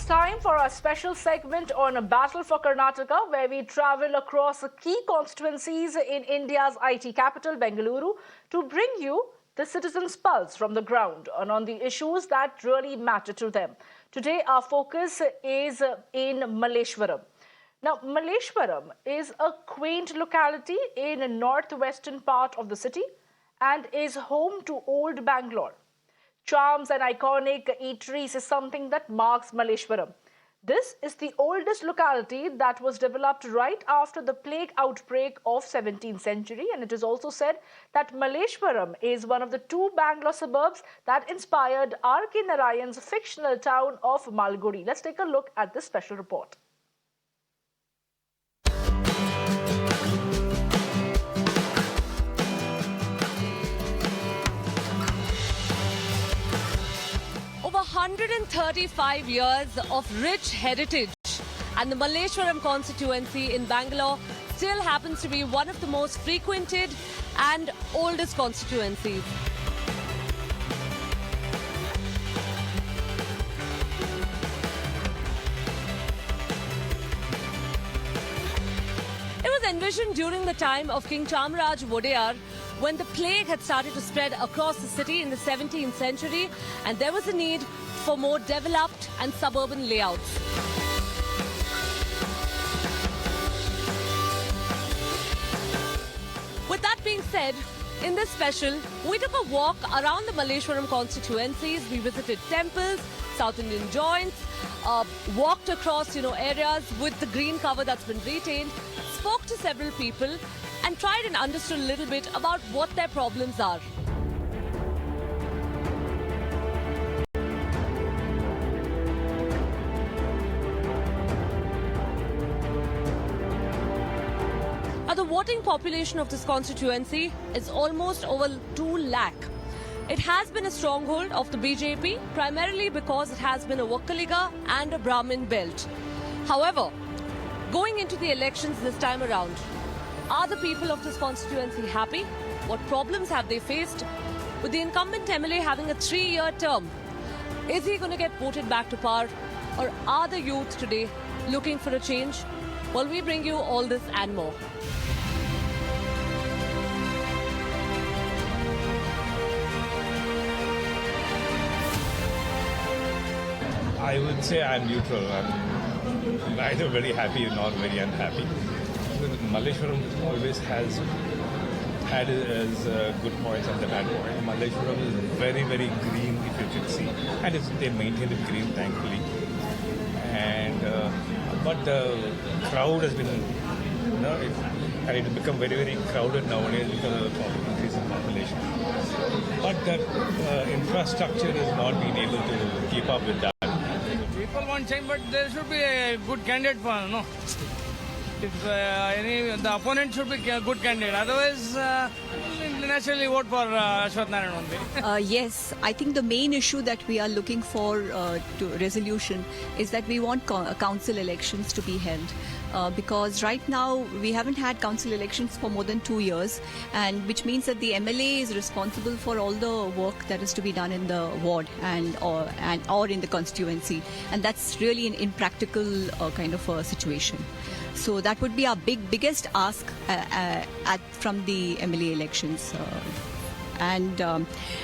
it's time for our special segment on a battle for Karnataka, where we travel across key constituencies in India's IT capital, Bengaluru, to bring you the citizens' pulse from the ground and on the issues that really matter to them. Today, our focus is in Malleshwaram. Now, Malleshwaram is a quaint locality in a northwestern part of the city and is home to old Bangalore. Charms and iconic eateries is something that marks Malleshwaram. This is the oldest locality that was developed right after the plague outbreak of 17th century, and it is also said that Malleshwaram is one of the two Bangalore suburbs that inspired R.K. Narayan's fictional town of Malgudi. Let's take a look at this special report. Over 135 years of rich heritage, and the Malleshwaram constituency in Bangalore still happens to be one of the most frequented and oldest constituencies. It was envisioned during the time of King Chamaraj Vodeyar, when the plague had started to spread across the city in the 17th century, and there was a need for more developed and suburban layouts. With that being said, in this special, we took a walk around the Malleshwaram constituencies. We visited temples, South Indian joints, walked across areas with the green cover that's been retained, spoke to several people, and tried and understood a little bit about what their problems are. Now, the voting population of this constituency is almost over 2 lakh. It has been a stronghold of the BJP, primarily because it has been a Vokkaliga and a Brahmin belt. However, going into the elections this time around, are the people of this constituency happy? What problems have they faced? With the incumbent MLA having a 3-year term, is he going to get voted back to power? Or are the youth today looking for a change? Well, we bring you all this and more. I would say I'm neutral. I'm neither very happy nor very unhappy. Malleshwaram always has had its good points and the bad points. Malleshwaram is very, very green, if you can see, and they maintain it green, thankfully. And but the crowd has been, and it has become very, very crowded nowadays because of the increase in population. But the infrastructure has not been able to keep up with that. People want change, but there should be a good candidate for If the opponent should be a good candidate, otherwise naturally vote for Ashwath Narayan only. Yes, I think the main issue that we are looking for to resolution is that we want council elections to be held. Because right now we haven't had council elections for more than 2 years, and which means that the MLA is responsible for all the work that is to be done in the ward or in the constituency, and that's really an impractical kind of a situation. So that would be our biggest ask from the MLA elections. And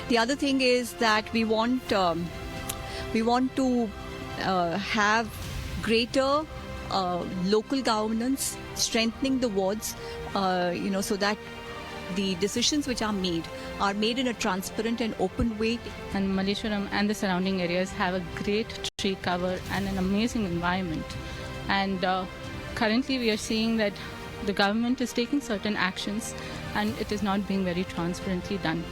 the other thing is that we want to have greater local governance, strengthening the wards, so that the decisions which are made in a transparent and open way. And Malleshwaram and the surrounding areas have a great tree cover and an amazing environment. And currently we are seeing that the government is taking certain actions and it is not being very transparently done.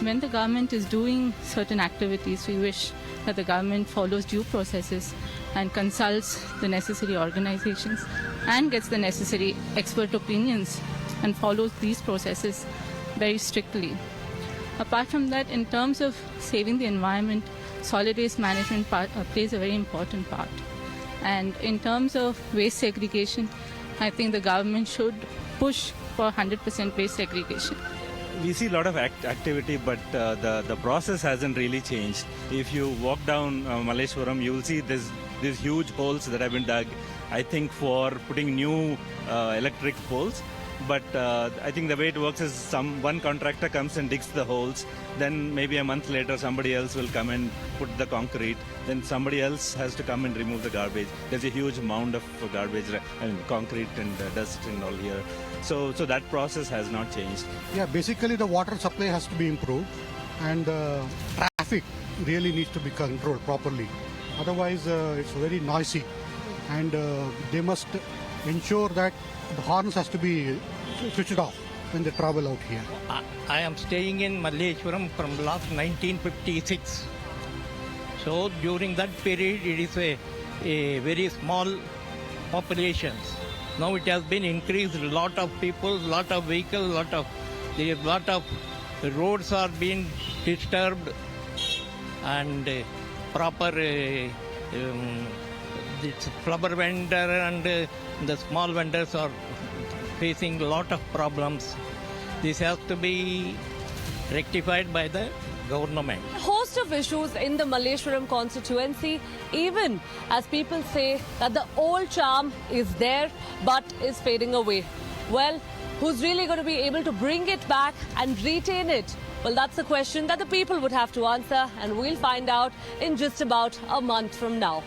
When the government is doing certain activities, we wish that the government follows due processes and consults the necessary organizations and gets the necessary expert opinions and follows these processes very strictly. Apart from that, in terms of saving the environment, solid waste management plays a very important part. And in terms of waste segregation, I think the government should push for 100% waste segregation. We see a lot of activity, but the process hasn't really changed. If you walk down Malleshwaram, you will see there's these huge holes that have been dug, I think, for putting new electric poles. But I think the way it works is one contractor comes and digs the holes, then maybe a month later somebody else will come and put the concrete, then somebody else has to come and remove the garbage. There's a huge mound of garbage, concrete and dust and all here. So that process has not changed. Yeah, basically the water supply has to be improved, and traffic really needs to be controlled properly. Otherwise, it's very noisy, and they must ensure that the horns has to be switched off when they travel out here. I am staying in Malleshwaram from last 1956. So during that period, it is a very small population. Now it has been increased. A lot of people, lot of vehicles, lot of roads are being disturbed, and proper this flower vendor and the small vendors are facing a lot of problems. This has to be rectified by the government. A host of issues in the Malleshwaram constituency, even as people say that the old charm is there but is fading away. Well, who's really going to be able to bring it back and retain it? Well, that's a question that the people would have to answer, and we'll find out in just about a month from now.